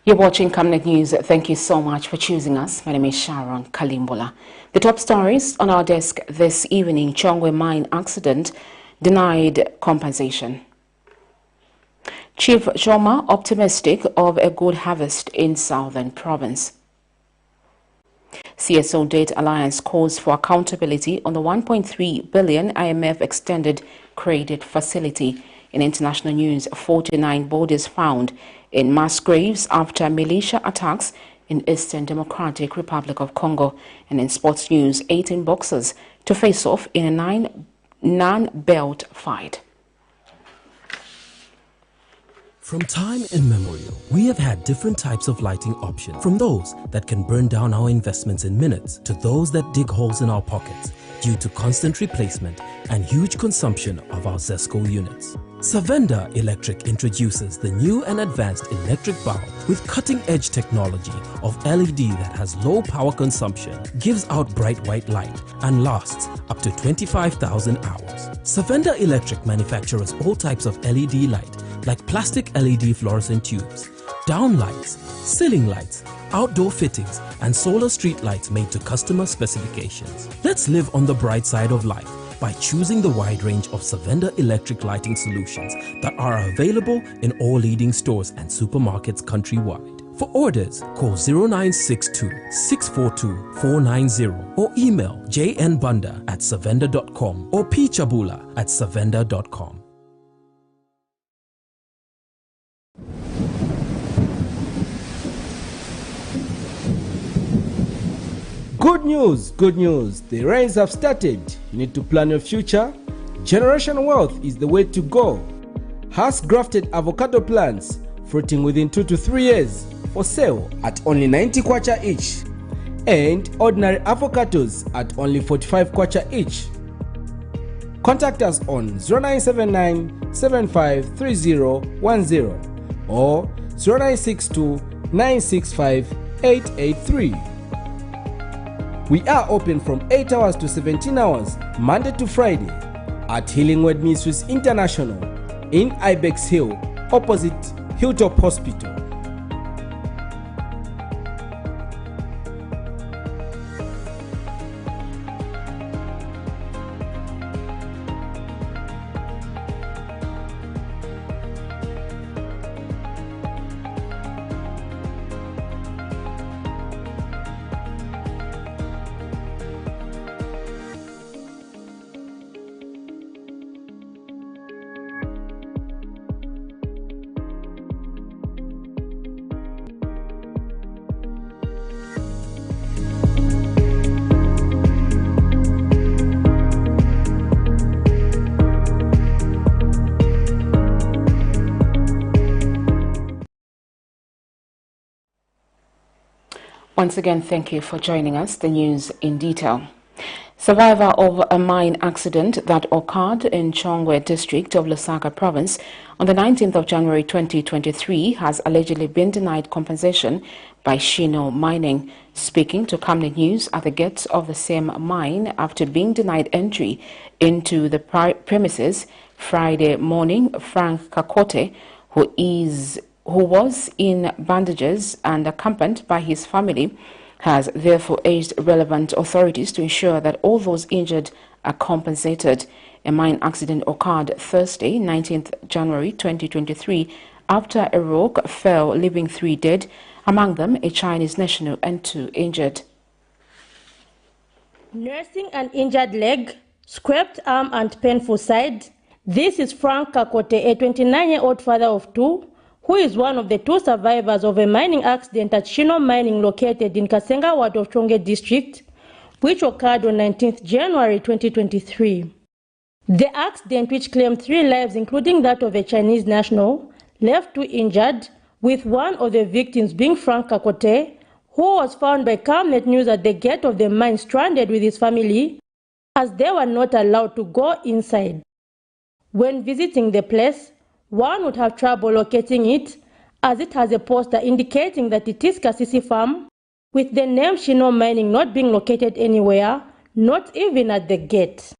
You're watching Camnet News. Thank you so much for choosing us. My name is Sharon Kalimbola. The top stories on our desk this evening: CHONGWE mine accident, denied compensation. Chief CHOOMA optimistic of a good harvest in Southern Province. CSO-DEBT Alliance calls for accountability on the 1.3 billion IMF extended credit facility. In international news, 49 bodies found in mass graves after militia attacks in Eastern Democratic Republic of Congo. And in sports news, 18 boxers to face off in a non-belt fight. From time immemorial, we have had different types of lighting options, from those that can burn down our investments in minutes to those that dig holes in our pockets due to constant replacement and huge consumption of our ZESCO units. Savenda Electric introduces the new and advanced electric bulb with cutting-edge technology of LED that has low power consumption, gives out bright white light, and lasts up to 25,000 hours. Savenda Electric manufactures all types of LED light, like plastic LED fluorescent tubes, down lights, ceiling lights, outdoor fittings, and solar street lights made to customer specifications. Let's live on the bright side of life by choosing the wide range of Savenda electric lighting solutions that are available in all leading stores and supermarkets countrywide. For orders, call 0962-642-490 or email jnbunda@savenda.com or pchabula@savenda.com. Good news, the rains have started. You need to plan your future. Generational wealth is the way to go. Has grafted avocado plants fruiting within 2 to 3 years for sale at only 90 kwacha each, and ordinary avocados at only 45 kwacha each. Contact us on 0979 753010 or 0962 965 883. We are open from 8 hours to 17 hours, Monday to Friday, at Healing Word Ministries International in Ibex Hill, opposite Hilltop Hospital. Once again, thank you for joining us. The news in detail. Survivor of a mine accident that occurred in CHONGWE district of Lusaka province on the 19th of January 2023 has allegedly been denied compensation by Shino Mining. Speaking to Camnet News at the gates of the same mine after being denied entry into the premises Friday morning, Frank Kakote, who was in bandages and accompanied by his family, has therefore urged relevant authorities to ensure that all those injured are compensated. A mine accident occurred Thursday, 19th January 2023, after a rock fell, leaving 3 dead, among them a Chinese national, and 2 injured. Nursing an injured leg, scraped arm and painful side. This is Frank Kakote, a 29-year-old father of 2, who is one of the 2 survivors of a mining accident at Shino Mining located in Kasenga ward of CHONGWE district, which occurred on 19th January 2023. The accident, which claimed 3 lives including that of a Chinese national, left 2 injured, with one of the victims being Frank Kakote, who was found by Camnet News at the gate of the mine stranded with his family, as they were not allowed to go inside. When visiting the place, one would have trouble locating it, as it has a poster indicating that it is Kasisi Farm, with the name Shino Mining not being located anywhere, not even at the gate.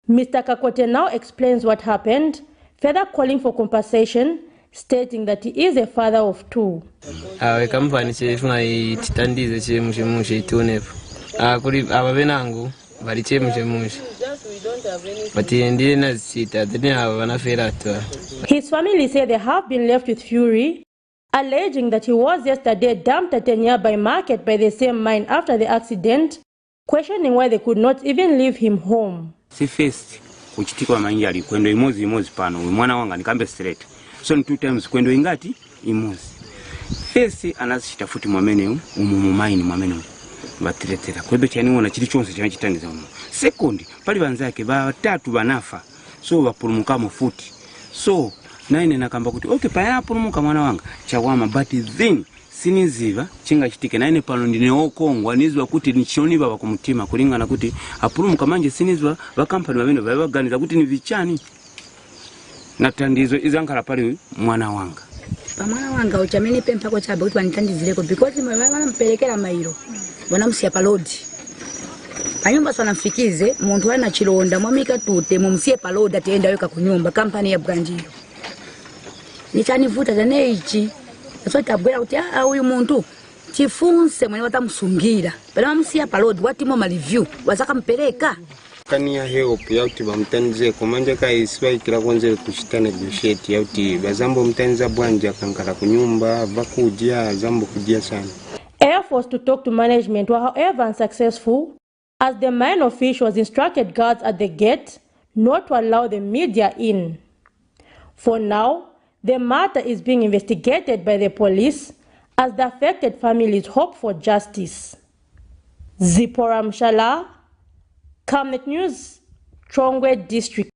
Mr. Kakote now explains what happened, further calling for compensation, stating that he is a father of two. Company chefuna ititandize chemushe itonepo. Kuri ababenangu bali chemushe. His family say they have been left with fury, alleging that he was yesterday dumped at a nearby market by the same mine after the accident, questioning why they could not even leave him home. Si first uchitikwa manjali kwendo imozi pano mwana wanga nikambe straight so 2 times kwendo ingati imozi first anazishita futi mwamene mine mwamene batiretera kwebe cyane wona kiri cyonse cyachitangiza mu second pali banzake batatu banafa so bapurumuka mu futi so naine nakamba kuti okay paya purumuka mwana wanga chawama but then siniziva chinga chitike naine pano ndine okongwa nizwa kuti nichioni baba kumutima kulingana kuti apurumuka manje sinizwa ba company babeno babaganiza kuti ni vichani natandizo izankala pali mwana wanga pamwana wanga uchamene pempa kwa chaba kuti wanitandizileko because wanampelekera mairo wanamusia palodi anyumba sana mfikize muntu ana chilonda mwamika tute mumsie palodi atenda weka kunyumba company ya branjiro nichanivuta tane ichi so tabwera kuti uyu muntu chifunse mwene watamusungira pala mumsia palodi watimo ma review wazakampeleka kania help ya kuti bamtanze komanja kaiswa ikira konze kushitana negotiate ya kuti bazambo mtanza bwanja kankala kunyumba bakujia zambo kujia sana. Efforts to talk to management were however unsuccessful, as the mine officials instructed guards at the gate not to allow the media in. For now, the matter is being investigated by the police as the affected families hope for justice. Zipporah Mshala, Camnet News, CHONGWE District.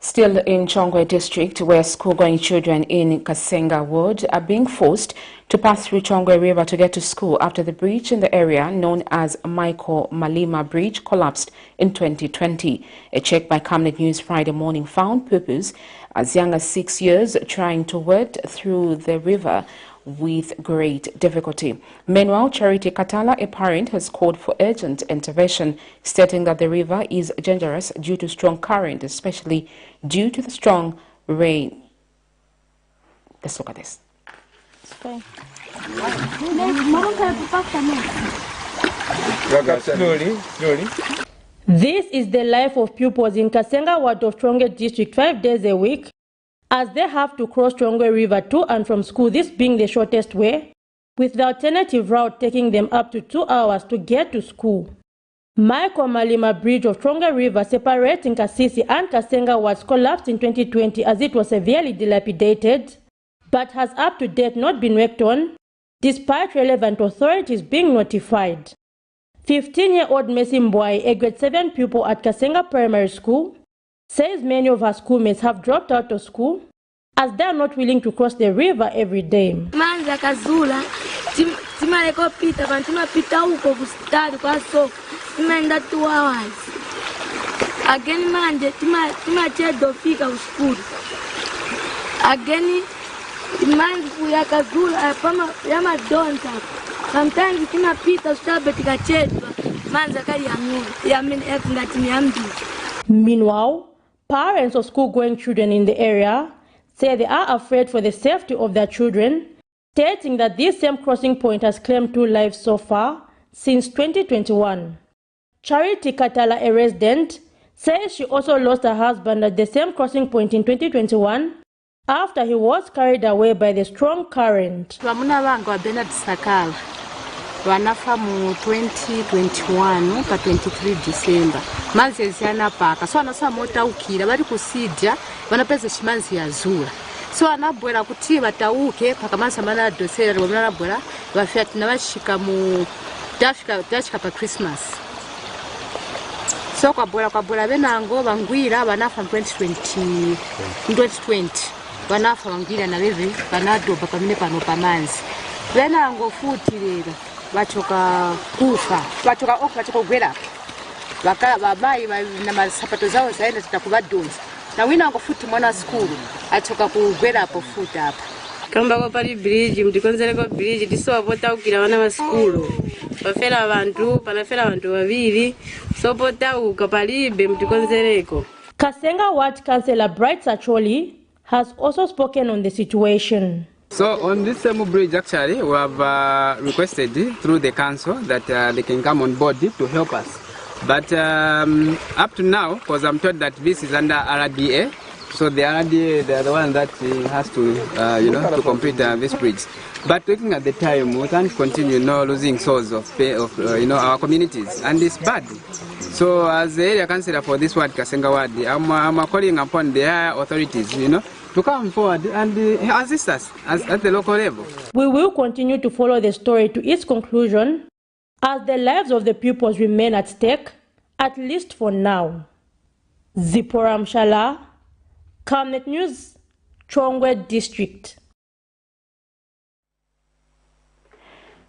Still in CHONGWE District, where school-going children in Kasenga Ward are being forced to pass through CHONGWE River to get to school after the bridge in the area known as Michael Malima Bridge collapsed in 2020. A check by Camnet News Friday morning found pupils as young as 6 years trying to wade through the river with great difficulty. Meanwhile, Charity Katala, a parent, has called for urgent intervention, stating that the river is dangerous due to strong current, especially due to the strong rain. Let's look at this. Slowly. This is the life of pupils in Kasenga Ward of CHONGWE District 5 days a week, as they have to cross CHONGWE River to and from school, this being the shortest way, with the alternative route taking them up to 2 hours to get to school. Michael Malima Bridge of CHONGWE River separating Kasisi and Kasenga was collapsed in 2020 as it was severely dilapidated, but has up to date not been worked on, despite relevant authorities being notified. 15-year-old Messi Mbwai, a grade 7 pupil at Kasenga Primary School, says many of her schoolmates have dropped out of school as they are not willing to cross the river every day. Manza kazula timaleko pita bantima pita uko kustadi kwa so timaenda 2 hours again manje timachedo fika uskuru again manzi ya kazula pama ya madonta sometimes timapita ustabe tikachedwa manza kali ya mini ngati ni ambi. Meanwhile, parents of school-going children in the area say they are afraid for the safety of their children, stating that this same crossing point has claimed 2 lives so far since 2021. Charity Katala, a resident, says she also lost her husband at the same crossing point in 2021 after he was carried away by the strong current. Wanafa mu 2021 pa 23 December manzi yana paka so anasa mota ukira bari kusidya banapeze shimanzi yazura so anabwera kuti batauke paka manzi amana dosera wabona bwera bafyati nabashika mu dashika pa Christmas so kwa bwera benango bangwira banafa 2020 banafa bangwira na bebe banadoba pamene pano pamanzi benango futi lero bachoka kufa bachoka kugwera bakala babayi na masapato zao zaenda tutakubadonza na wina ngo futi mwana school achoka kugwera hapo futi hapa kamba kwa pali bridge mtikonzele kwa bridge diso abota ukira wana ma school bafera abantu panafera abantu babiri so bota ukapalibe mtikonzeleko. Kasenga Ward Councillor Bright Sacholi has also spoken on the situation. So on this same bridge, actually, we have requested through the council that they can come on board to help us. But up to now, because I'm told that this is under RDA, so the RDA, they are the one that has to, to complete this bridge. But looking at the time, we can't continue losing souls of our communities, and it's bad. So as the area councillor for this ward, Kasenga ward, I'm calling upon the higher authorities, to come forward and assist us at the local level. We will continue to follow the story to its conclusion, as the lives of the pupils remain at stake, at least for now. Zipporah Mshala, Camnet News, CHONGWE District.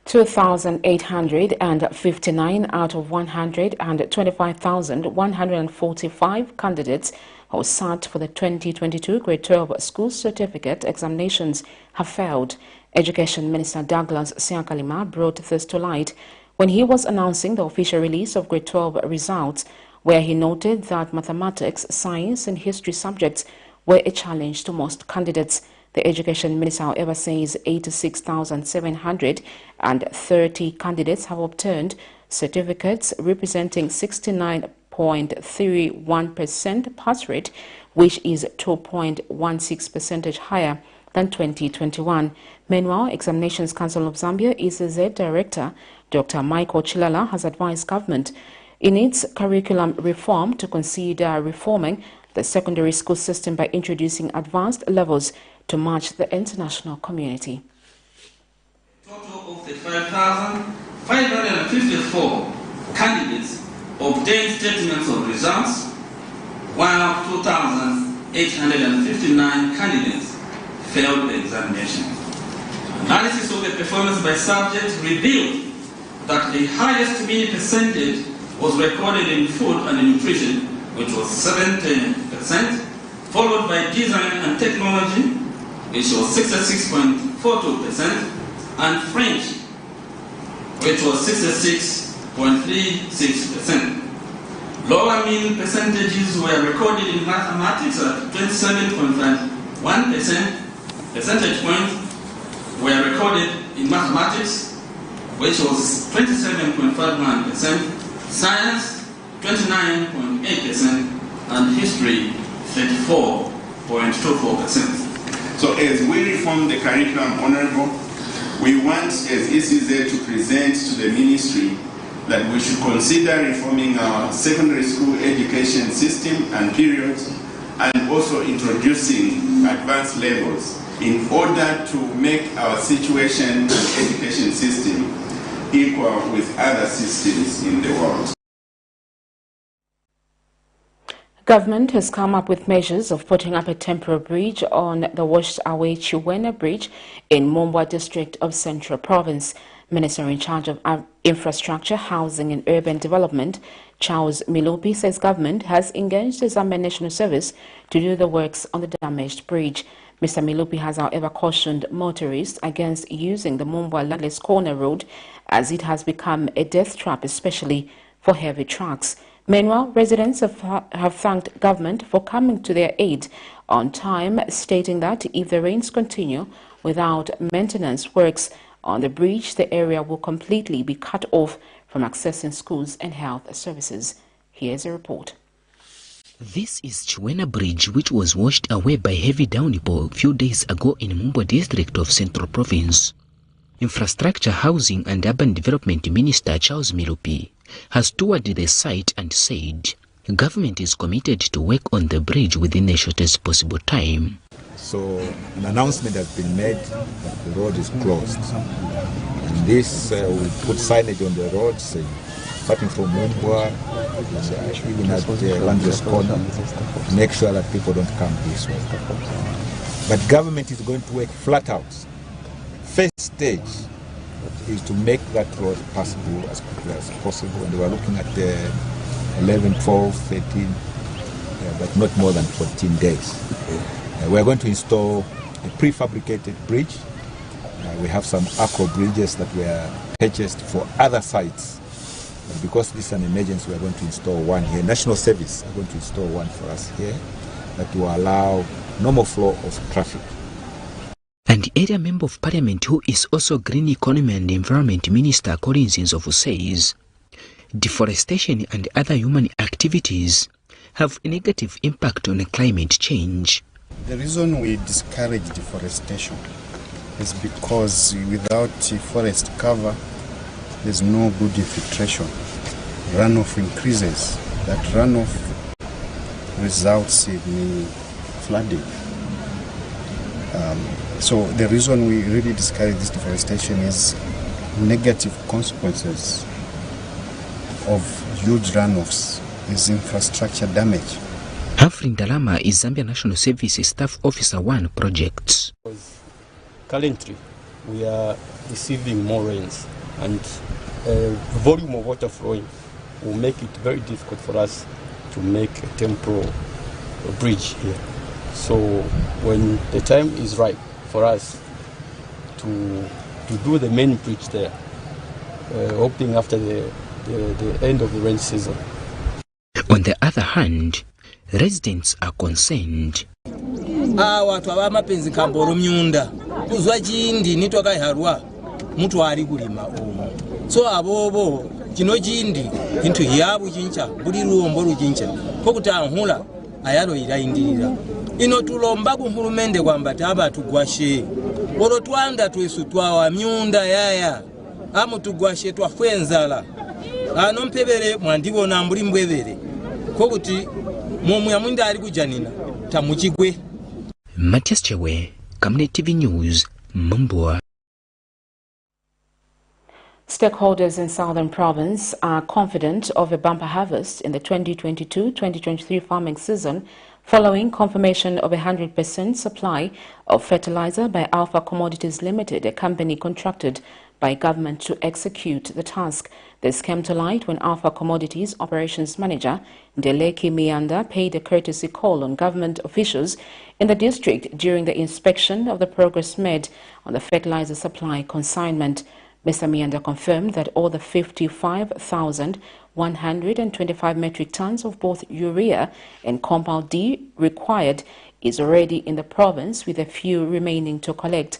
2,859 out of 125,145 candidates who sat for the 2022 Grade 12 School Certificate examinations have failed. Education Minister Douglas Siakalima brought this to light when he was announcing the official release of Grade 12 results, where he noted that mathematics, science and history subjects were a challenge to most candidates. The Education Minister, however, says 86,730 candidates have obtained certificates representing 69.31% pass rate, which is 2.16% higher than 2021. Meanwhile, Examinations Council of Zambia ECZ Director Dr. Michael Chilala has advised government in its curriculum reform to consider reforming the secondary school system by introducing advanced levels to match the international community. Total of the 5,554 candidates obtained statements of results, while 2,859 candidates failed the examination. Analysis of the performance by subject revealed that the highest mean percentage was recorded in food and nutrition, which was 70%, followed by design and technology, which was 66.42%, and French, which was 66.36%. Lower mean percentages were recorded in mathematics at 27.51%. Percentage points were recorded in mathematics, which was 27.51%, science 29.8%, and history 34.24%. So as we reform the curriculum, Honorable, we want as ECZ to present to the ministry that we should consider reforming our secondary school education system and periods, and also introducing advanced levels in order to make our situation and education system equal with other systems in the world. Government has come up with measures of putting up a temporary bridge on the washed-away Chiwena Bridge in Mombwa District of Central Province. Minister in charge of Infrastructure, Housing and Urban Development, Charles Milupi, says government has engaged the Zambia National Service to do the works on the damaged bridge. Mr. Milupi has, however, cautioned motorists against using the Mombwa Landless Corner Road, as it has become a death trap, especially for heavy trucks. Meanwhile, residents have thanked government for coming to their aid on time, stating that if the rains continue without maintenance works on the bridge, the area will completely be cut off from accessing schools and health services. Here's a report. This is Chiwena Bridge, which was washed away by heavy downpour a few days ago in Mombwa District of Central Province. Infrastructure, Housing and Urban Development Minister Charles Milupi has toured the site and said government is committed to work on the bridge within the shortest possible time. So an announcement has been made that the road is closed. And this will put signage on the road saying, starting from Mombwa, even at the Landless Corner, to make sure that people don't come this way. But government is going to work flat out. First stage is to make that road passable as quickly as possible. And we are looking at 11, 12, 13, but not more than 14 days. We are going to install a prefabricated bridge. We have some acro bridges that were purchased for other sites. But because this is an emergency, we are going to install one here. National Service are going to install one for us here. that will allow normal flow of traffic. And the area member of parliament who is also Green Economy and Environment Minister Collins Nzovu says deforestation and other human activities have a negative impact on climate change. The reason we discourage deforestation is because without forest cover, there's no good infiltration. Runoff increases. That runoff results in flooding. So the reason we really discourage this deforestation is negative consequences of huge runoffs is infrastructure damage. Humphrey Ndalama is Zambia National Service Staff Officer 1 project. Currently, we are receiving more rains, and volume of water flowing will make it very difficult for us to make a temporary bridge here. So when the time is right for us to do the main bridge there, hoping after the end of the rain season. On the other hand, residents are concerned. Watu abamapenzi kamboro myunda kuzwa chindi nitwakaiharwa mtu ari kulima omo so abobo kino chindi into yabu chincha buli ruombo ruchincha kokuti anhula ayalo iraindirira ino tulomba kuhulumende kwamba taba tugwashe oro twanda twesu twawa myunda yaya amu tugwashe twafwenzala ano mpebere mwandibona mbuli mbwebere kokuti momwe amunda ari kujanina tamuchigwe. Matthias Chewe, Camnet TV News, Mumbwa. Stakeholders in Southern Province are confident of a bumper harvest in the 2022-2023 farming season following confirmation of 100% supply of fertilizer by Alpha Commodities Limited, a company contracted by government to execute the task. This came to light when Alpha Commodities Operations Manager Ndeleki Mianda paid a courtesy call on government officials in the district during the inspection of the progress made on the fertilizer supply consignment. Mr. Mianda confirmed that all the 55,125 metric tons of both urea and compound D required is already in the province, with a few remaining to collect.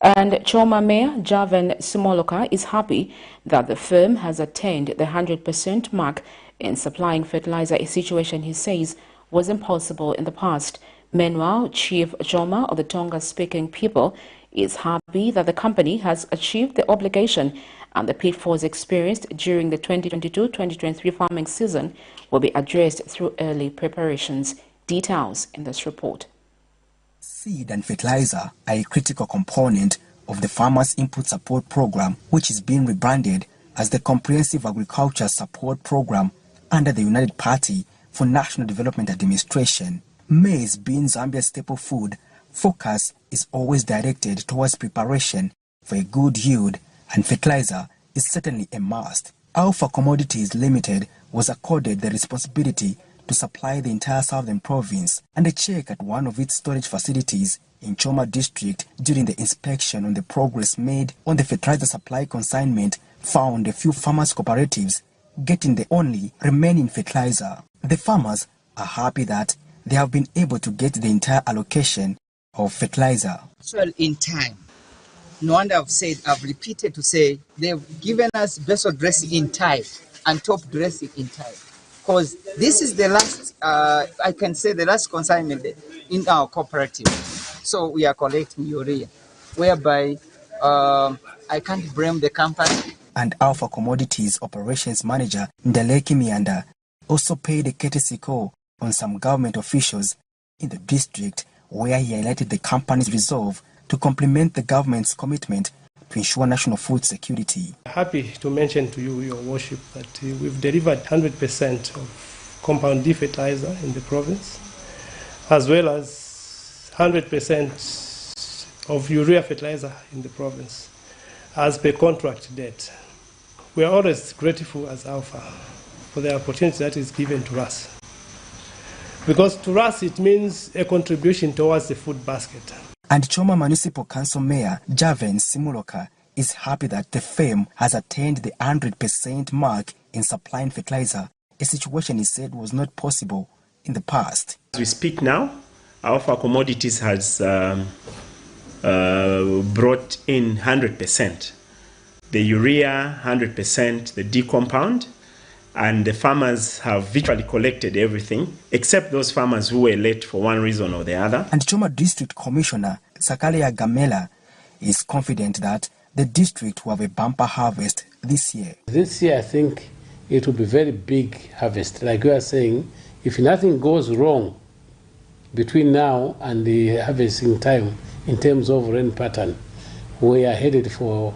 And CHOOMA Mayor Javan Simoloka is happy that the firm has attained the 100% mark in supplying fertilizer, a situation he says was impossible in the past. Meanwhile, Chief CHOOMA of the Tonga-speaking people is happy that the company has achieved the obligation and the pitfalls experienced during the 2022-2023 farming season will be addressed through early preparations. Details in this report. Seed and fertilizer are a critical component of the Farmers Input Support Program, which is being rebranded as the Comprehensive Agriculture Support Program under the United Party for National Development Administration. Maize being Zambia's staple food, focus is always directed towards preparation for a good yield, and fertilizer is certainly a must. Alpha Commodities Limited was accorded the responsibility to supply the entire Southern Province, and a check at one of its storage facilities in CHOOMA district during the inspection on the progress made on the fertilizer supply consignment found a few farmers' cooperatives getting the only remaining fertilizer. The farmers are happy that they have been able to get the entire allocation of fertilizer. Well, in time. No wonder I've repeated to say they've given us vessel dressing in time and top dressing in time. Because this is the last, I can say the last consignment in our cooperative. So we are collecting urea, whereby I can't blame the company. And Alpha Commodities Operations Manager Ndeleki Mianda also paid a courtesy call on some government officials in the district, where he highlighted the company's resolve to complement the government's commitment to ensure national food security. Happy to mention to you, Your Worship, that we've delivered 100% of compound D fertilizer in the province, as well as 100% of urea fertilizer in the province, as per contract date. We are always grateful as Alpha for the opportunity that is given to us, because to us it means a contribution towards the food basket. And CHOOMA Municipal Council Mayor Javan Simoloka is happy that the firm has attained the 100% mark in supplying fertilizer, a situation he said was not possible in the past. As we speak now, our commodities has brought in 100%. The urea, 100%, the D-compound, and the farmers have virtually collected everything, except those farmers who were late for one reason or the other. And CHOOMA District Commissioner Sakalia Gamela is confident that the district will have a bumper harvest this year. This year, I think it will be very big harvest. Like we are saying, if nothing goes wrong between now and the harvesting time in terms of rain pattern, we are headed for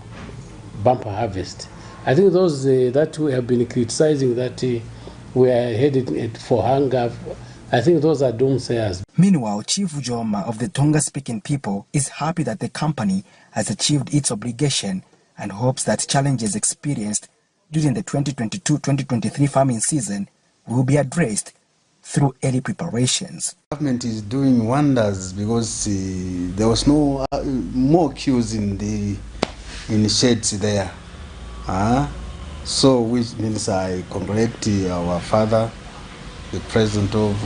bumper harvest. I think those that we have been criticizing that we are headed for hunger, I think those are doomsayers. Meanwhile, Chief Joma of the Tonga-speaking people is happy that the company has achieved its obligation and hopes that challenges experienced during the 2022-2023 farming season will be addressed through early preparations. The government is doing wonders because there was no more queues in sheds there. So which means I congratulate our father, the president of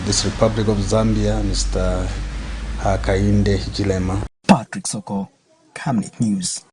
this Republic of Zambia, Mr. Hakainde Hichilema. Patrick Soko, Camnet News.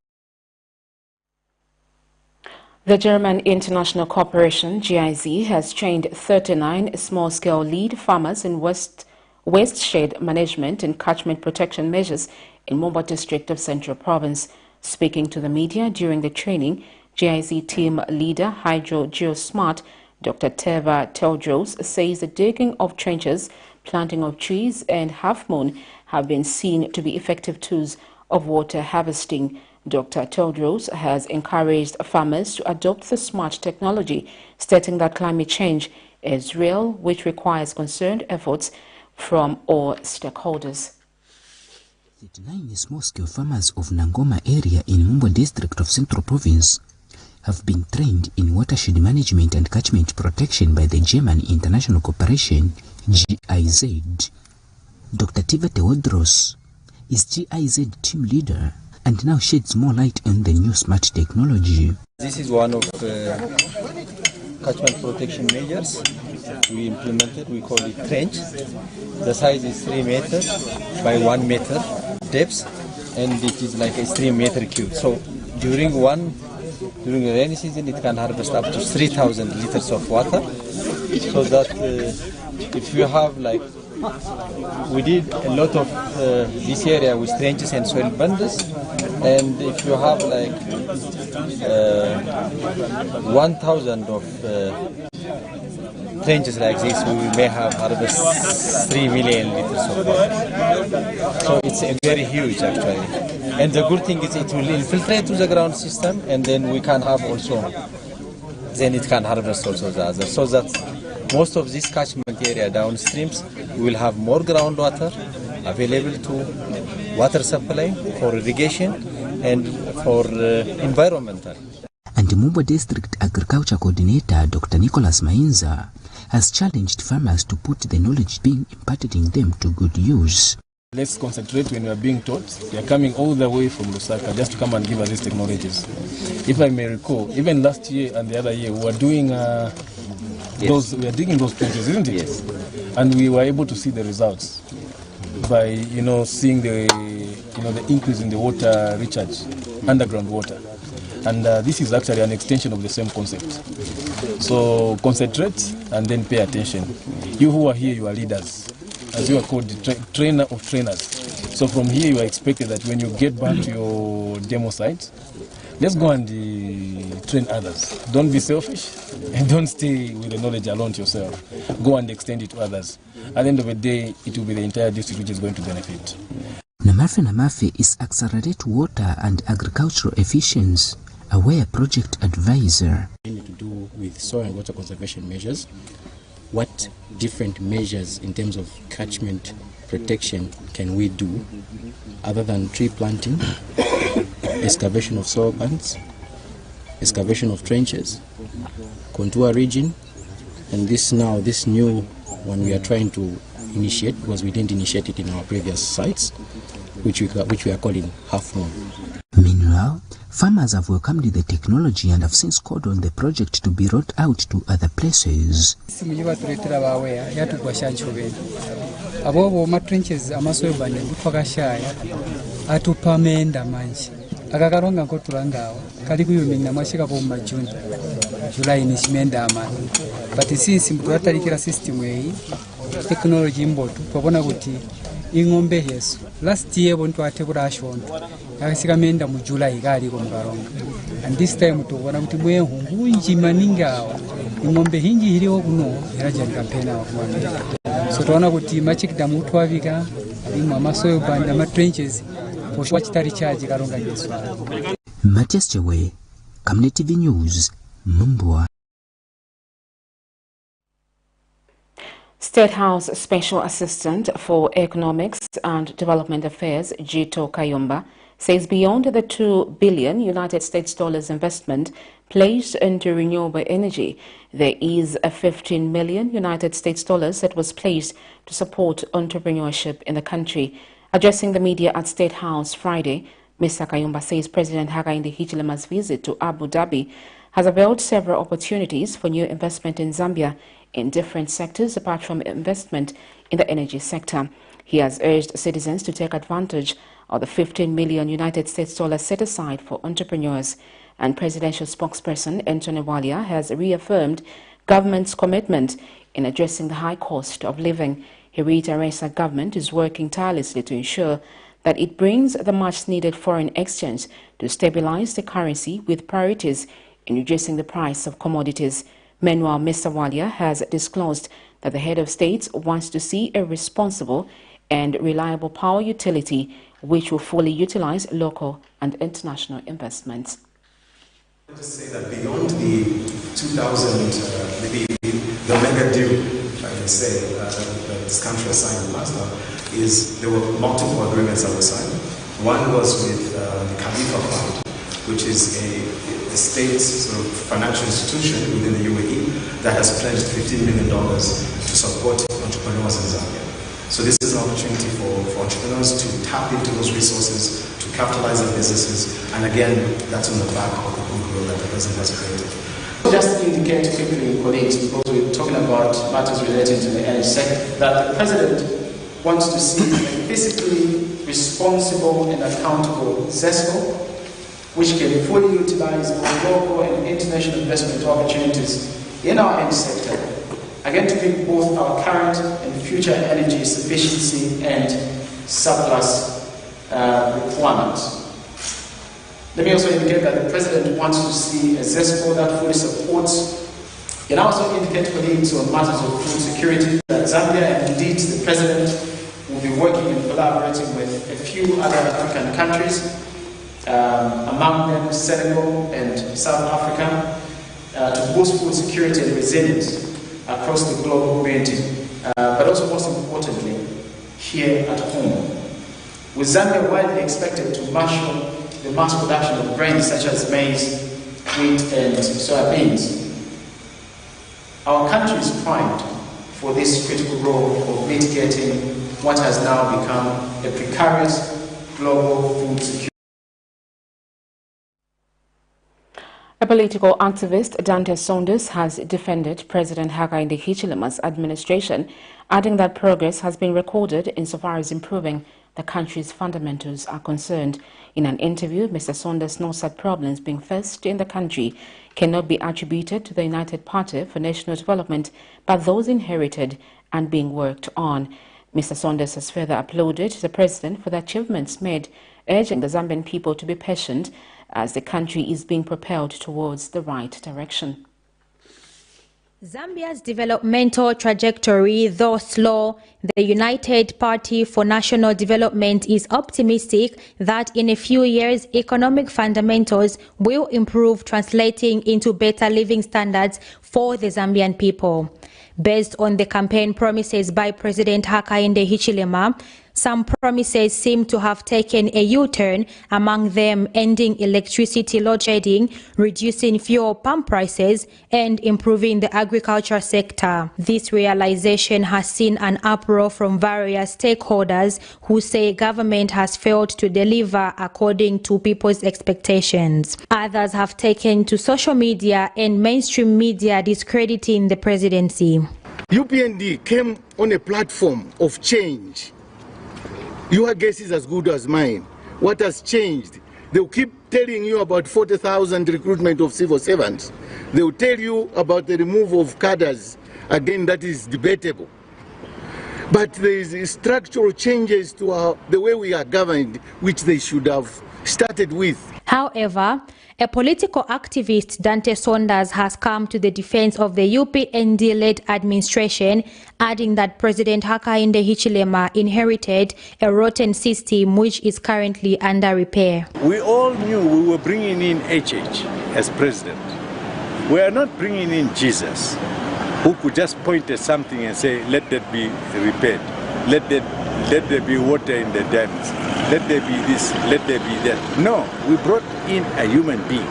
The German International Corporation, GIZ, has trained 39 small-scale lead farmers in watershed management and catchment protection measures in Mumba district of Central Province. Speaking to the media during the training, GIZ team leader Hydro Geosmart, Dr. Teva Teldros, says the digging of trenches, planting of trees and half-moon have been seen to be effective tools of water harvesting. Dr. Teldros has encouraged farmers to adopt the smart technology, stating that climate change is real, which requires concerned efforts from all stakeholders. 39 small-scale farmers of Nangoma area in Mumbo district of Central Province have been trained in watershed management and catchment protection by the German International Corporation, GIZ. Dr. Teva Teodros is GIZ team leader and now sheds more light on the new smart technology. This is one of catchment protection measures we implemented. We call it trench. The size is 3 meters by 1 meter depth, and it is like a 3 meter cube. So during the rainy season, it can harvest up to 3,000 liters of water. So that if you have like, we did a lot of this area with trenches and soil bundles, and if you have like 1,000 of trenches like this, we may have harvest 3 million liters of water. So it's a very huge actually. And the good thing is it will infiltrate to the ground system, and then we can have also, then it can harvest also the other. So that most of this catchment area downstreams will have more groundwater available to water supply for irrigation and for environmental. And Mumbo District Agriculture Coordinator Dr. Nicholas Mainza has challenged farmers to put the knowledge being imparted in them to good use. Let's concentrate when we are being taught. We are coming all the way from Lusaka just to come and give us these technologies. If I may recall, even last year and the other year, we were doing we are digging those trenches, isn't it? Yes. And we were able to see the results by seeing the the increase in the water recharge, underground water. And this is actually an extension of the same concept. So concentrate and then pay attention. You who are here, you are leaders. As you are called the trainer of trainers. So from here you are expected that when you get back to your demo site, let's go and train others. Don't be selfish and don't stay with the knowledge alone to yourself. Go and extend it to others. At the end of the day, it will be the entire district which is going to benefit. Namafe is Accelerate Water and Agricultural Efficiency Aware Project Advisor. To do with soil and water conservation measures. What different measures in terms of catchment protection can we do other than tree planting, excavation of soil pans, excavation of trenches, contour ridging, and this new one we are trying to initiate because we didn't initiate it in our previous sites, which we are calling half moon. Meanwhile, farmers have welcomed the technology and have since called on the project to be rolled out to other places. abobo matrenches amasoyo bane twakashaya atupamenda manje akakaronga kotulangawa kali kuyumina mwashika po majuni July ni shimenda amani but since mtwatalikira system eyi technology imbotu twabona kuti ingombe yesu last year bontu atekura ashonto akasikamenda mu July kali ko mkaronga and this time tubona kuti mwehu hunji maningawa ingombe hinji iliwo kuno iraja campaign wa America so tunaona kuti machikida mutu avika imwe amasoyo banda matrenches poshwa chitari chaji karonga Yesu. Matias Chewe, Camnet TV News, Mumbwa. State House Special Assistant for Economics and Development Affairs, Jito Kayumba, says beyond the $2 billion United States dollars investment placed into renewable energy, there is a $15 million United States dollars that was placed to support entrepreneurship in the country. Addressing the media at State House Friday, Mr. Kayumba says President Hakainde Hichilema's visit to Abu Dhabi has availed several opportunities for new investment in Zambia in different sectors apart from investment in the energy sector. He has urged citizens to take advantage of the $15 million United States dollars set aside for entrepreneurs. And presidential spokesperson Anthony Walia has reaffirmed government's commitment in addressing the high cost of living. He reiterates that government is working tirelessly to ensure that it brings the much-needed foreign exchange to stabilize the currency with priorities in reducing the price of commodities. Meanwhile, Mr. Walia has disclosed that the head of state wants to see a responsible and reliable power utility which will fully utilize local and international investments. To say that beyond the 2000, maybe the mega deal, if I can say, that this country has signed last time, is there were multiple agreements that were signed. One was with the Khalifa Fund, which is a state sort of financial institution within the UAE that has pledged $15 million to support entrepreneurs in Zambia. So this is an opportunity for entrepreneurs to tap into those resources, to capitalize their businesses, and again, that's on the back of the goodwill that the president has created. Just indicate quickly, colleagues, because we're talking about matters relating to the energy sector, that the president wants to see a fiscally responsible and accountable ZESCO, which can fully utilize both local and international investment opportunities in our energy sector, again to meet both our current and future energy sufficiency and surplus requirements. Let me also indicate that the president wants to see a ZESCO that fully supports, and also indicate colleagues on matters of food security that Zambia and indeed the president will be working and collaborating with a few other African countries, among them Senegal and South Africa, to boost food security and resilience across the global community, but also most importantly, here at home. With Zambia widely expected to marshal the mass production of grains such as maize, wheat and soybeans, our country is primed for this critical role of mitigating what has now become a precarious global food security. A political activist, Dante Saunders, has defended President Hakainde Hichilema's administration, adding that progress has been recorded insofar as improving the country's fundamentals are concerned. In an interview, Mr. Saunders notes that problems being faced in the country cannot be attributed to the United Party for National Development, but those inherited and being worked on. Mr. Saunders has further applauded the president for the achievements made, urging the Zambian people to be patient as the country is being propelled towards the right direction. Zambia's developmental trajectory, though slow, the United Party for National Development is optimistic that in a few years economic fundamentals will improve, translating into better living standards for the Zambian people. Based on the campaign promises by President Hakainde Hichilema, some promises seem to have taken a U-turn, among them ending electricity load shedding, reducing fuel pump prices, and improving the agriculture sector. This realization has seen an uproar from various stakeholders who say government has failed to deliver according to people's expectations. Others have taken to social media and mainstream media discrediting the presidency. UPND came on a platform of change. Your guess is as good as mine. What has changed? They'll keep telling you about 40,000 recruitment of civil servants. They'll tell you about the removal of cadres. Again, that is debatable. But there is structural changes to the way we are governed, which they should have started with. However, a political activist, Dante Saunders, has come to the defense of the UPND-led administration, adding that President Hakainde Hichilema inherited a rotten system which is currently under repair. We all knew we were bringing in HH as president. We are not bringing in Jesus, who could just point at something and say, let that be repaired. Let there be water in the dams. Let there be this, let there be that. No, we brought in a human being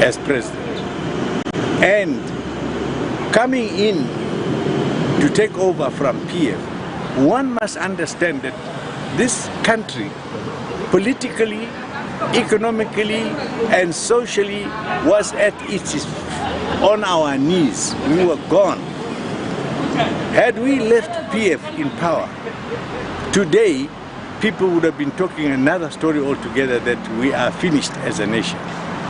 as president. And coming in to take over from PF, one must understand that this country, politically, economically, and socially, was at its on our knees. We were gone. Had we left PF in power, today people would have been talking another story altogether, that we are finished as a nation.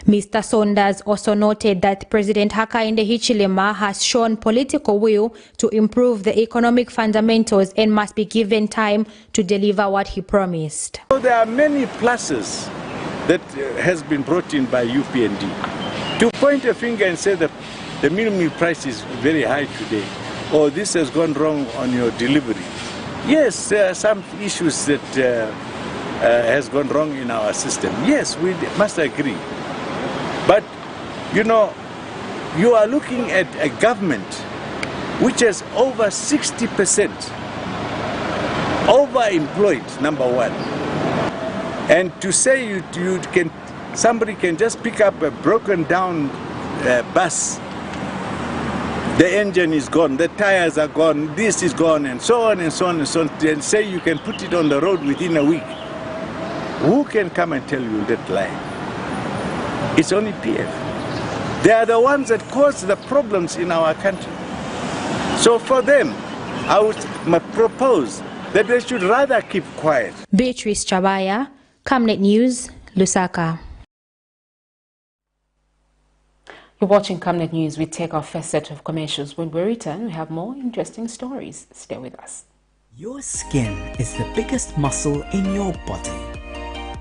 Mr. Saunders also noted that President Hakainde Hichilema has shown political will to improve the economic fundamentals and must be given time to deliver what he promised. So there are many pluses that has been brought in by UPND. To point a finger and say that the minimum price is very high today, or this has gone wrong on your delivery. Yes, there are some issues that has gone wrong in our system. Yes, we must agree. But, you know, you are looking at a government which has over 60% overemployed, number one. And to say you can, somebody can just pick up a broken down bus, the engine is gone, the tires are gone, this is gone, and so on and so on and so on, and say you can put it on the road within a week. Who can come and tell you that lie? It's only PF. They are the ones that cause the problems in our country. So for them, I would propose that they should rather keep quiet. Beatrice Chabaya, Camnet News, Lusaka. You're watching Camnet News. We take our first set of commercials. When we return, we have more interesting stories. Stay with us. Your skin is the biggest muscle in your body.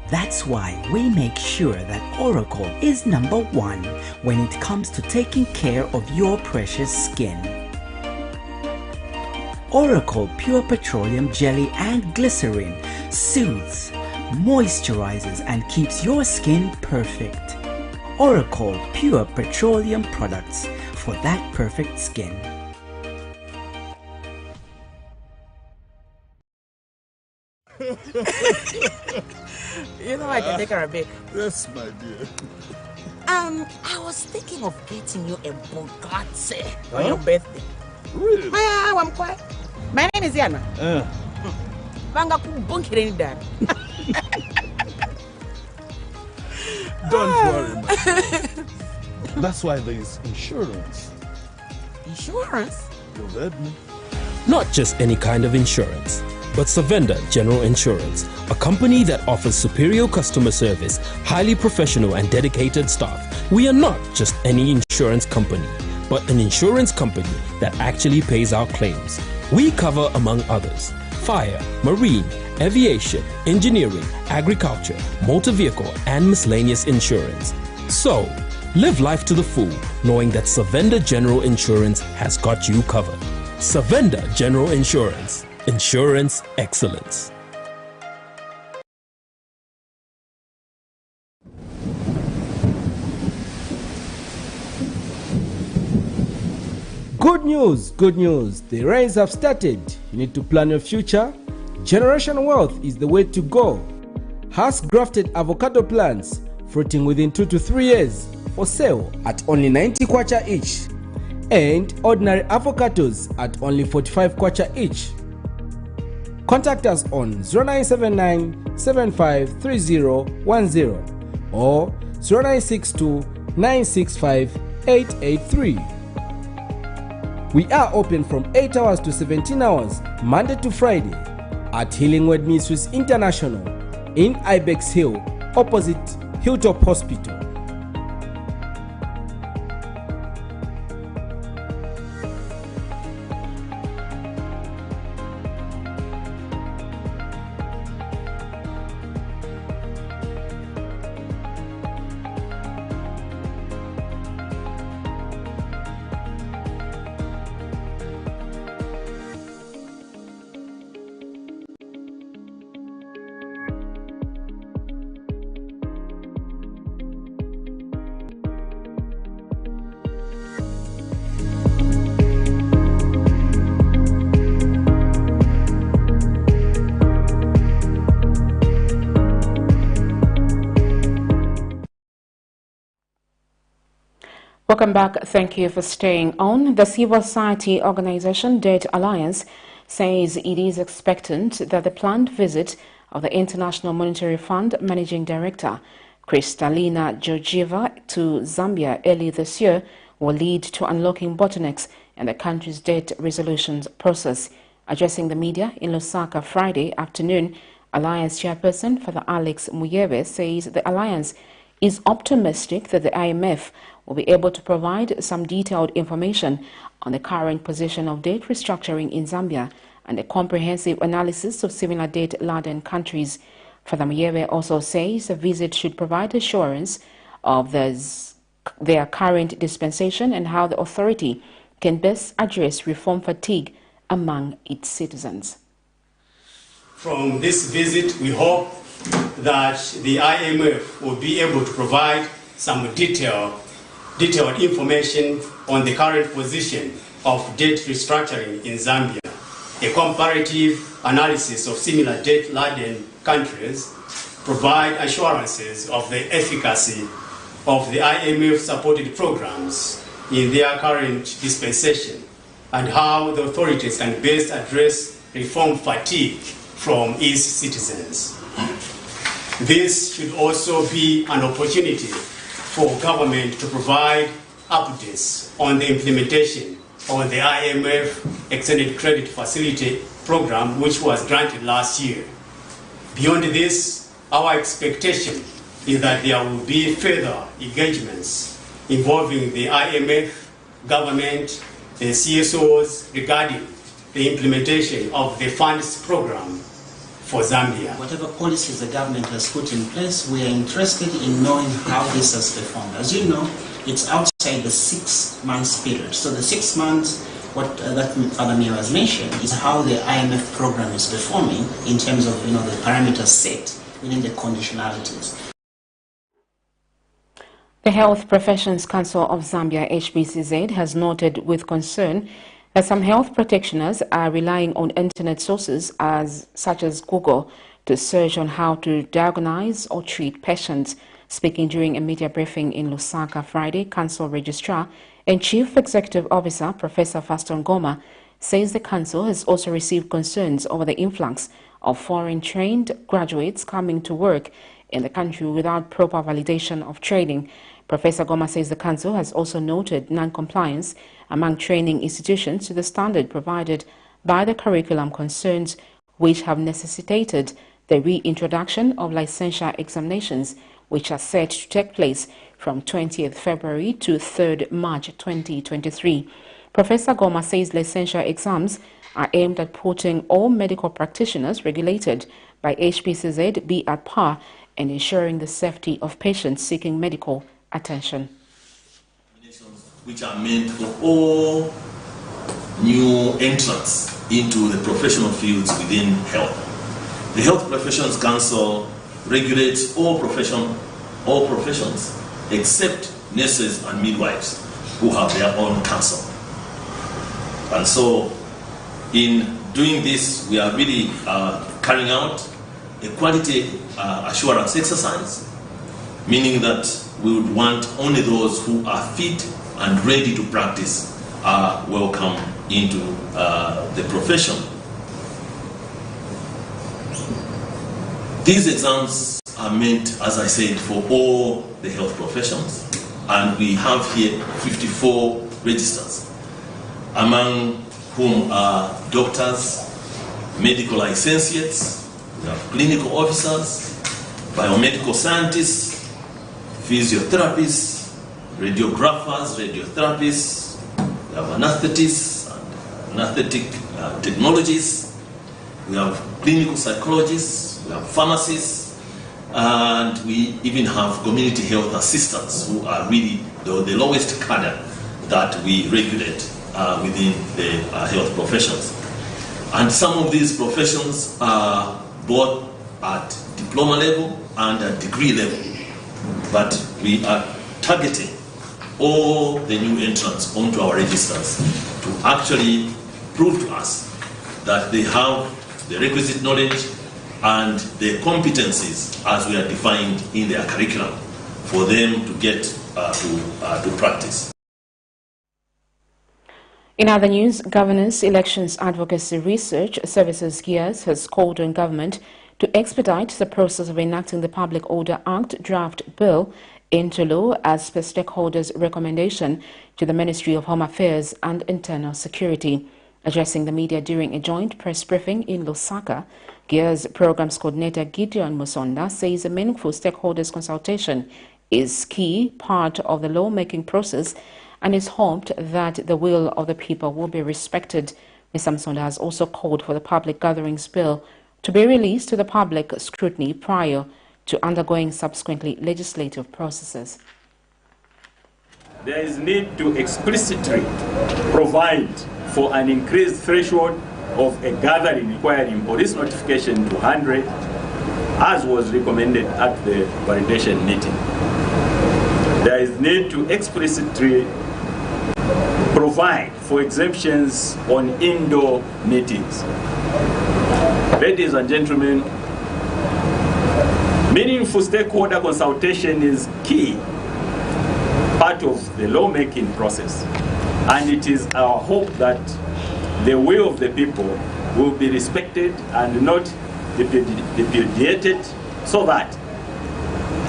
That's why we make sure that Oracle is #1 when it comes to taking care of your precious skin. Oracle Pure Petroleum Jelly and Glycerin soothes, moisturizes, and keeps your skin perfect. Oracle Pure Petroleum products for that perfect skin. You know I can take her a bit. Yes, my dear. I was thinking of getting you a Bugatti on your birthday. Really? I'm quiet. My name is Yana. Banga kubunkire ni dad. Don't worry, man. That's why there is insurance. Insurance? You heard me. Not just any kind of insurance, but Savenda General Insurance, a company that offers superior customer service, highly professional and dedicated staff. We are not just any insurance company, but an insurance company that actually pays our claims. We cover, among others, fire, marine, aviation, engineering, agriculture, motor vehicle, and miscellaneous insurance. So, live life to the full, knowing that Savenda General Insurance has got you covered. Savenda General Insurance. Insurance excellence. Good news, good news. The rains have started. You need to plan your future. Generational wealth is the way to go. Has grafted avocado plants fruiting within 2 to 3 years for sale at only 90 kwacha each, and ordinary avocados at only 45 kwacha each. Contact us on 0979 753010 or 0962 965 883. We are open from 8 hours to 17 hours, Monday to Friday, at Healing Word Ministries International in Ibex Hill, opposite Hilltop Hospital. Welcome back. Thank you for staying on. The civil society organization DEBT Alliance says it is expectant that the planned visit of the International Monetary Fund Managing Director Kristalina Georgieva to Zambia early this year will lead to unlocking bottlenecks in the country's debt resolution process. Addressing the media in Lusaka Friday afternoon, Alliance chairperson Father Alex Muyebe says the Alliance is optimistic that the IMF will be able to provide some detailed information on the current position of debt restructuring in Zambia and a comprehensive analysis of similar debt-laden countries. Father Muyebe also says the visit should provide assurance of their current dispensation and how the authority can best address reform fatigue among its citizens. From this visit, we hope that the IMF will be able to provide some detailed information on the current position of debt restructuring in Zambia, a comparative analysis of similar debt-laden countries, provide assurances of the efficacy of the IMF-supported programs in their current dispensation, and how the authorities can best address reform fatigue from its citizens. This should also be an opportunity for government to provide updates on the implementation of the IMF Extended Credit Facility program, which was granted last year. Beyond this, our expectation is that there will be further engagements involving the IMF, government, the CSOs regarding the implementation of the funds program for Zambia. Whatever policies the government has put in place, we are interested in knowing how this has performed. As you know, it's outside the 6 months period. So the 6 months, what that Father Mio has mentioned, is how the IMF program is performing in terms of the parameters set within the conditionalities. The Health Professions Council of Zambia, HPCZ, has noted with concern that some health practitioners are relying on internet sources such as Google to search on how to diagnose or treat patients. Speaking during a media briefing in Lusaka Friday, Council Registrar and Chief Executive Officer Professor Faston Goma says the Council has also received concerns over the influx of foreign-trained graduates coming to work in the country without proper validation of training. Professor Goma says the Council has also noted non-compliance among training institutions to the standard provided by the curriculum concerns, which have necessitated the reintroduction of licensure examinations, which are set to take place from 20th February to 3rd March 2023. Professor Goma says licensure exams are aimed at putting all medical practitioners regulated by HPCZ be at par and ensuring the safety of patients seeking medical attention. Which are meant for all new entrants into the professional fields within health. The Health Professions Council regulates all professions except nurses and midwives who have their own council. And so in doing this, we are really carrying out a quality assurance exercise, meaning that we would want only those who are fit and ready to practice are welcome into the profession. These exams are meant, as I said, for all the health professions, and we have here 54 registers. among whom are doctors, medical licentiates, we have clinical officers, biomedical scientists, physiotherapists, radiographers, radiotherapists, we have anesthetists and anesthetic technologies, we have clinical psychologists, we have pharmacists, and we even have community health assistants who are really the lowest cadre that we regulate within the health professions. And some of these professions are both at diploma level and at degree level. But we are targeting all the new entrants onto our registers to actually prove to us that they have the requisite knowledge and the competencies as we are defined in their curriculum for them to get to practice. In other news, Governance, Elections, Advocacy Research Services GEARS has called on government to expedite the process of enacting the Public Order Act draft bill into law as per stakeholders' recommendation to the Ministry of Home Affairs and Internal Security. Addressing the media during a joint press briefing in Lusaka, GEARS Programs Coordinator Gideon Musonda says a meaningful stakeholders consultation is key part of the lawmaking process and is hoped that the will of the people will be respected. Mr. Musonda has also called for the Public Gatherings Bill to be released to the public scrutiny prior to undergoing subsequently legislative processes. There is need to explicitly provide for an increased threshold of a gathering requiring police notification to 100, as was recommended at the validation meeting. There is need to explicitly provide for exemptions on indoor meetings. Ladies and gentlemen, meaningful stakeholder consultation is key part of the lawmaking process, and it is our hope that the will of the people will be respected and not repudiated, so that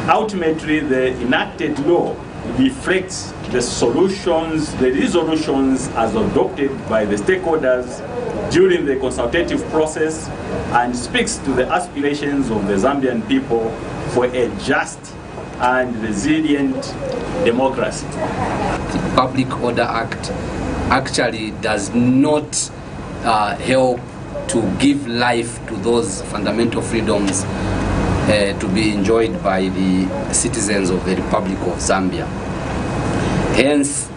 ultimately the enacted law reflects the solutions, the resolutions as adopted by the stakeholders during the consultative process and speaks to the aspirations of the Zambian people for a just and resilient democracy. The Public Order Act actually does not help to give life to those fundamental freedoms to be enjoyed by the citizens of the Republic of Zambia. Hence,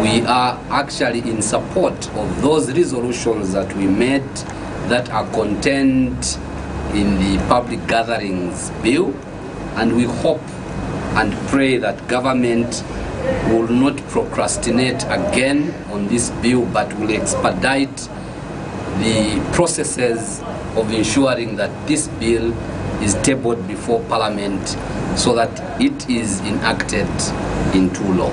we are actually in support of those resolutions that we made that are contained in the Public Gatherings Bill, and we hope and pray that government will not procrastinate again on this bill, but will expedite the processes of ensuring that this bill is tabled before Parliament so that it is enacted into law.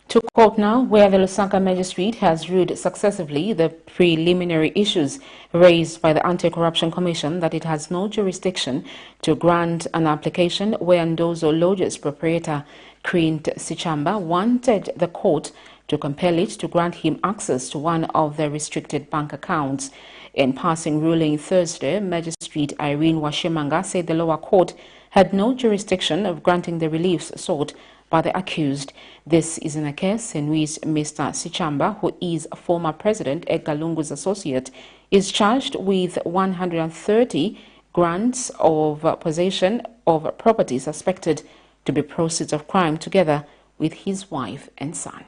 To court now, where the Lusaka Magistrate has ruled successively the preliminary issues raised by the Anti-Corruption Commission that it has no jurisdiction to grant an application where Ndozo Lodge's proprietor, Clint Sichamba, wanted the court to compel it to grant him access to one of the restricted bank accounts. In passing ruling Thursday, Magistrate Irene Washimanga said the lower court had no jurisdiction of granting the reliefs sought by the accused. This is in a case in which Mr. Sichamba, who is a former President Edgar Lungu's associate, is charged with 130 grants of possession of property suspected to be proceeds of crime, together with his wife and son.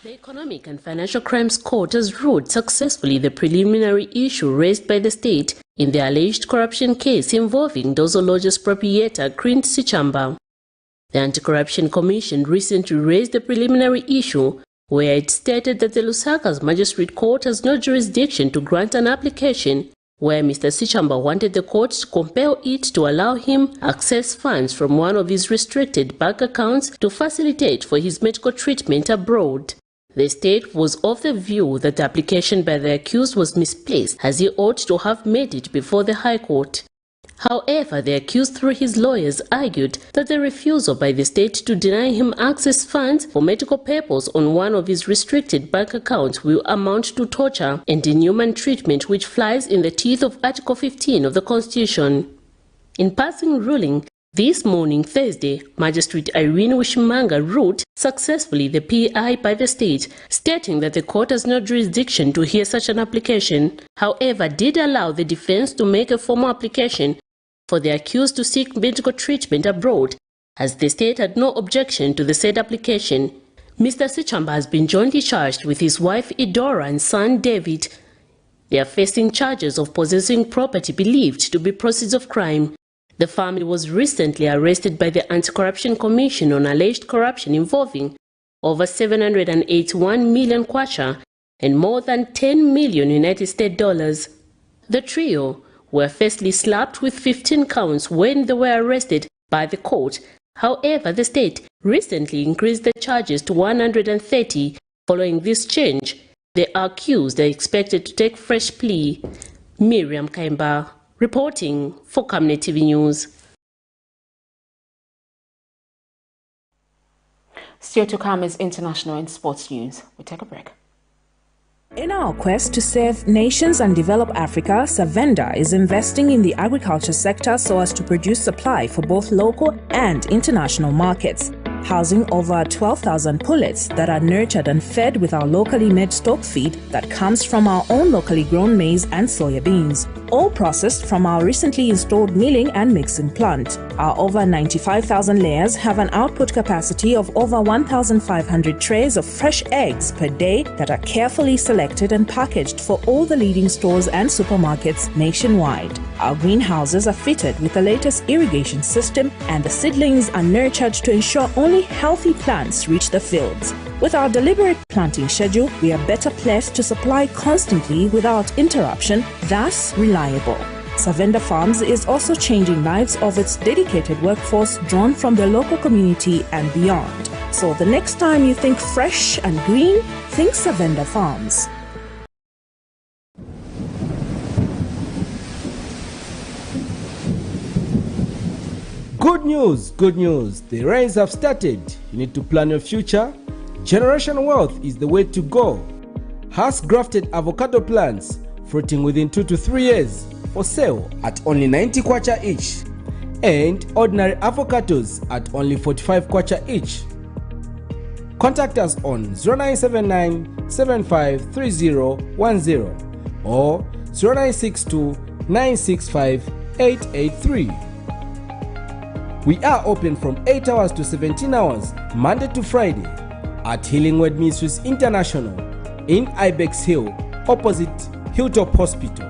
The Economic and Financial Crimes Court has ruled successfully the preliminary issue raised by the state in the alleged corruption case involving Ndozo Lodge's proprietor, Clint Sichamba. The Anti-Corruption Commission recently raised the preliminary issue where it stated that the Lusaka's Magistrate Court has no jurisdiction to grant an application where Mr. Sichamba wanted the court to compel it to allow him access funds from one of his restricted bank accounts to facilitate for his medical treatment abroad. The state was of the view that the application by the accused was misplaced, as he ought to have made it before the High Court. However, the accused through his lawyers argued that the refusal by the state to deny him access funds for medical purposes on one of his restricted bank accounts will amount to torture and inhuman treatment, which flies in the teeth of Article 15 of the Constitution. In passing ruling this morning, Thursday, Magistrate Irene Wishimanga ruled successfully the PI by the state, stating that the court has no jurisdiction to hear such an application. However, did allow the defense to make a formal application for the accused to seek medical treatment abroad, as the state had no objection to the said application. Mr. Sichamba has been jointly charged with his wife Idora and son David. They are facing charges of possessing property believed to be proceeds of crime. The family was recently arrested by the Anti-Corruption Commission on alleged corruption involving over 781 million kwacha and more than 10 million United States dollars. The trio were firstly slapped with 15 counts when they were arrested by the court. However, the state recently increased the charges to 130. Following this change, the accused are expected to take fresh plea. Miriam Kaimba, reporting for Camnet TV News. Still to come is international and sports news. We take a break. In our quest to serve nations and develop Africa, Savenda is investing in the agriculture sector so as to produce supply for both local and international markets, housing over 12,000 pullets that are nurtured and fed with our locally made stock feed that comes from our own locally grown maize and soya beans, all processed from our recently installed milling and mixing plant. Our over 95,000 layers have an output capacity of over 1,500 trays of fresh eggs per day that are carefully selected and packaged for all the leading stores and supermarkets nationwide. Our greenhouses are fitted with the latest irrigation system, and the seedlings are nurtured to ensure only healthy plants reach the fields. With our deliberate planting schedule, we are better placed to supply constantly without interruption, thus reliable. Savenda Farms is also changing lives of its dedicated workforce drawn from the local community and beyond. So the next time you think fresh and green, think Savenda Farms. Good news, good news. The rains have started. You need to plan your future. Generation wealth is the way to go. Has grafted avocado plants fruiting within 2 to 3 years for sale at only 90 kwacha each, and ordinary avocados at only 45 kwacha each. Contact us on 0979 753010 or 0962 965 883. We are open from 8 hours to 17 hours, Monday to Friday, at Healing Word Ministries International in Ibex Hill, opposite Hilltop Hospital.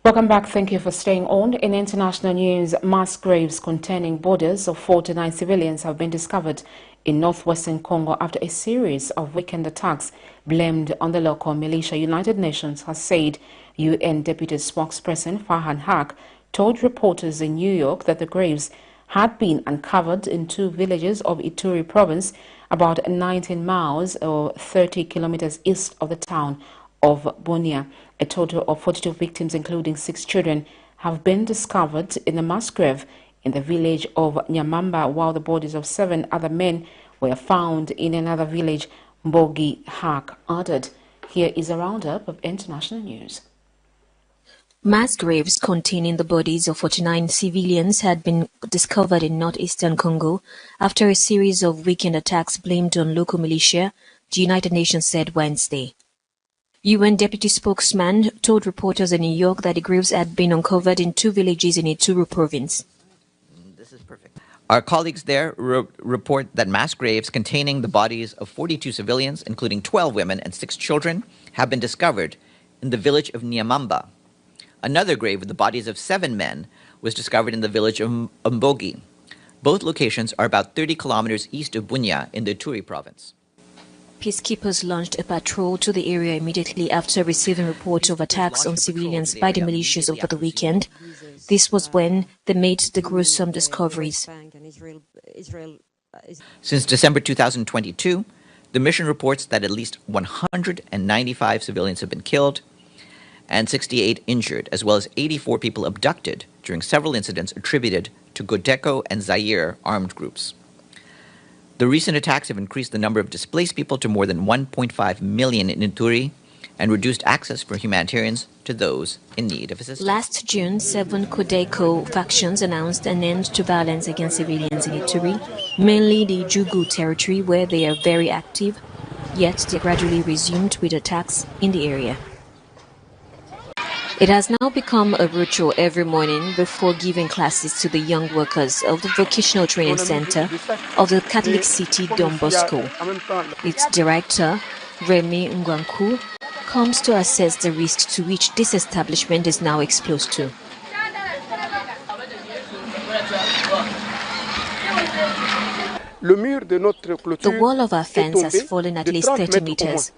Welcome back. Thank you for staying on. In international news, mass graves containing bodies of 49 civilians have been discovered in northwestern Congo after a series of weekend attacks blamed on the local militia. United Nations has said UN Deputy Spokesperson Farhan Haq told reporters in New York that the graves had been uncovered in 2 villages of Ituri province, about 19 miles or 30 kilometers east of the town of Bunia. A total of 42 victims, including 6 children, have been discovered in the mass grave in the village of Nyamamba, while the bodies of 7 other men were found in another village, Mbogi. Haq added. Here is a roundup of international news. Mass graves containing the bodies of 49 civilians had been discovered in northeastern Congo after a series of weekend attacks blamed on local militia, the United Nations said Wednesday. UN deputy spokesman told reporters in New York that the graves had been uncovered in 2 villages in Ituri province. Our colleagues there report that mass graves containing the bodies of 42 civilians, including 12 women and 6 children, have been discovered in the village of Nyamamba. Another grave with the bodies of 7 men was discovered in the village of Mbogi. Both locations are about 30 kilometers east of Bunia in the Ituri province. Peacekeepers launched a patrol to the area immediately after receiving reports of attacks on civilians by the militias over the weekend. This was when they made the gruesome discoveries. Since December 2022, the mission reports that at least 195 civilians have been killed and 68 injured, as well as 84 people abducted during several incidents attributed to Godeko and Zaire armed groups. The recent attacks have increased the number of displaced people to more than 1.5 million in Ituri and reduced access for humanitarians to those in need of assistance. Last June, 7 Kodeko factions announced an end to violence against civilians in Ituri, mainly the Jugu territory where they are very active, yet they gradually resumed with attacks in the area. It has now become a ritual every morning before giving classes to the young workers of the Vocational Training Center of the Catholic city Don Bosco. Its director, Remy Ngwanku, comes to assess the risk to which this establishment is now exposed to. The wall of our fence has fallen at least 30 meters.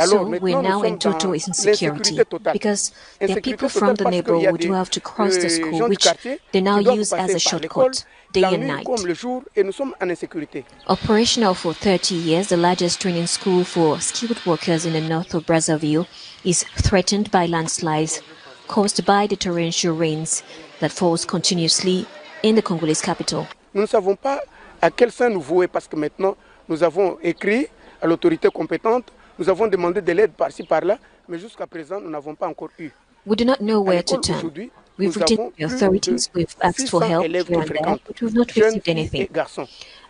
So we're now in total insecurity because there are people from the neighborhood who have to cross the school, which they now use as a shortcut day and night. Operational for 30 years, the largest training school for skilled workers in the north of Brazzaville is threatened by landslides caused by the torrential rains that falls continuously in the Congolese capital. Nous ne savons pas à quel sein nous vouer parce que maintenant nous avons écrit à l'autorité compétente. Nous avons demandé de l'aide par-ci par-là, mais jusqu'à présent, nous n'avons pas encore eu. We do not know where to turn. We've written to the authorities, we've asked for help here and there, but we've not received anything.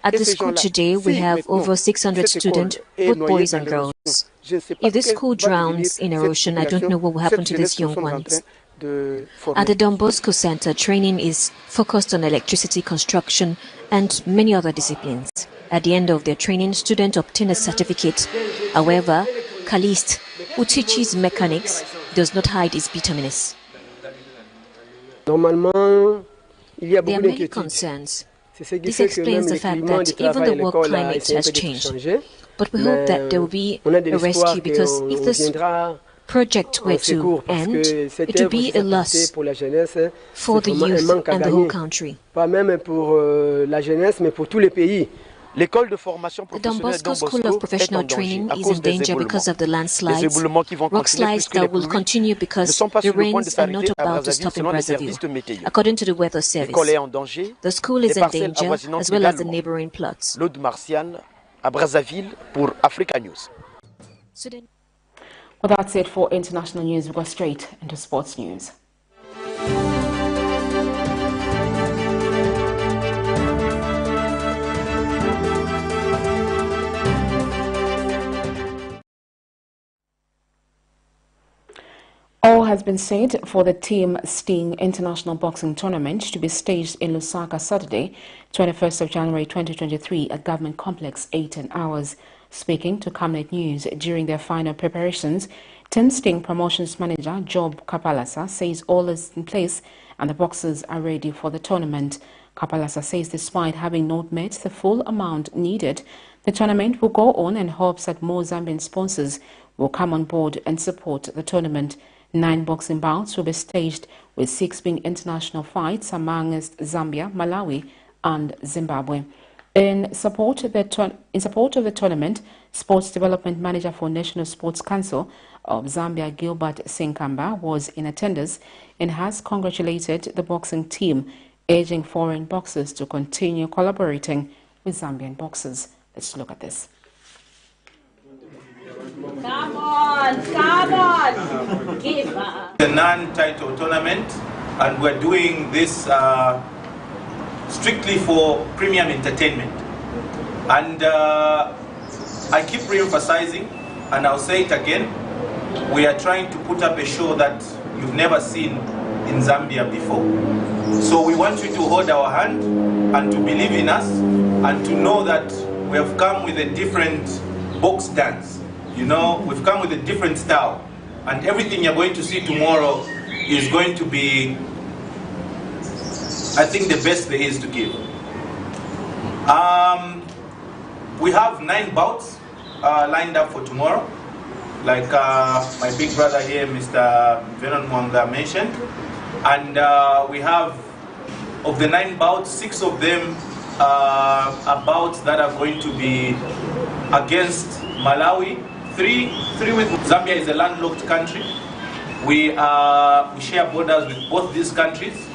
At the school today, we have over 600 students, both boys and girls. If this school drowns in erosion, I don't know what will happen to these young ones. At the Don Bosco Center, training is focused on electricity construction and many other disciplines. At the end of their training, students obtain a certificate. However, Caliste, who teaches mechanics, does not hide his bitterness. There are many concerns. This explains the fact that even the work climate has changed. But we hope that there will be a rescue, because if this project were to end, it would be a loss for the youth and the whole country. The Don Bosco School of Professional Training is in danger because of the landslides, rock slides that will continue because the rains are not about to stop in Brazzaville. According to the Weather Service, the school is in danger as well as the neighboring plots. L'eau de Martial à Brazzaville pour Africa News. Well, that's it for international news. We go straight into sports news. All has been said for the Team Sting International Boxing Tournament to be staged in Lusaka Saturday, 21st of January 2023 at Government Complex, 18 hours. Speaking to Camnet News during their final preparations, Team Sting Promotions Manager Job Kapalasa says all is in place and the boxers are ready for the tournament. Kapalasa says despite having not met the full amount needed, the tournament will go on and hopes that more Zambian sponsors will come on board and support the tournament. 9 boxing bouts will be staged, with 6 being international fights amongst Zambia, Malawi and Zimbabwe. In support of the tournament, Sports Development Manager for National Sports Council of Zambia, Gilbert Sinkamba, was in attendance and has congratulated the boxing team, urging foreign boxers to continue collaborating with Zambian boxers. Let's look at this. Come on, give up. The non-title tournament, and we're doing this strictly for premium entertainment. And I keep re-emphasizing, and I'll say it again, we are trying to put up a show that you've never seen in Zambia before. So we want you to hold our hand and to believe in us and to know that we have come with a different box dance. You know, we've come with a different style. And everything you're going to see tomorrow is going to be, I think, the best there is to give. We have 9 bouts lined up for tomorrow. Like my big brother here, Mr. Venon Mwanga, mentioned. And we have, of the 9 bouts, 6 of them are bouts that are going to be against Malawi. 3 with Zambia is a landlocked country. We share borders with both these countries,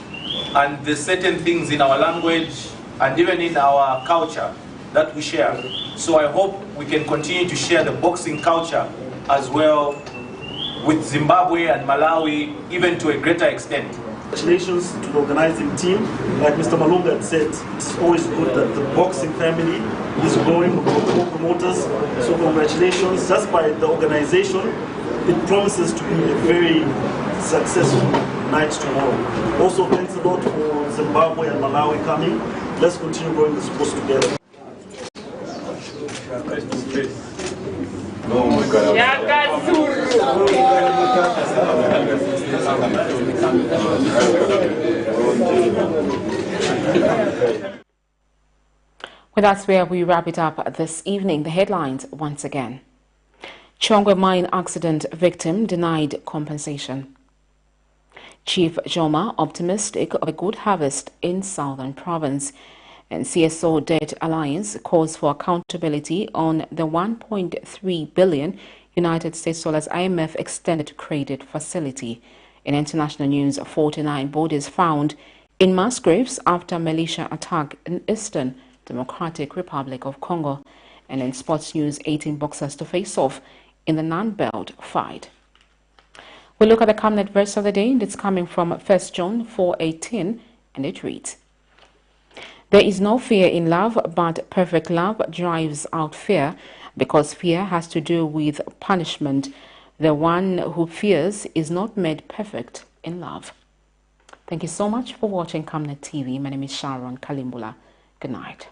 and there's certain things in our language and even in our culture that we share. So I hope we can continue to share the boxing culture as well with Zimbabwe and Malawi, even to a greater extent. Congratulations to the organizing team. Like Mr. Malunga had said, it's always good that the boxing family is growing with more promoters. So congratulations. Just by the organization, it promises to be a very successful night tomorrow. Also, thanks a lot for Zimbabwe and Malawi coming. Let's continue growing the sports together. Well, that's where we wrap it up this evening. The headlines once again. CHONGWE mine accident victim denied compensation. Chief CHOOMA optimistic of a good harvest in Southern Province. And CSO-DEBT Alliance calls for accountability on the $1.3 billion United States IMF extended credit facility. In international news, 49 bodies found in mass graves after militia attack in Eastern Democratic Republic of Congo. And in sports news, 18 boxers to face off in the non-belt fight. We'll look at the Camnet verse of the day, and it's coming from 1 John 4:18, and it reads, "There is no fear in love, but perfect love drives out fear, because fear has to do with punishment. The one who fears is not made perfect in love." Thank you so much for watching Camnet TV. My name is Sharon Kalimbula. Good night.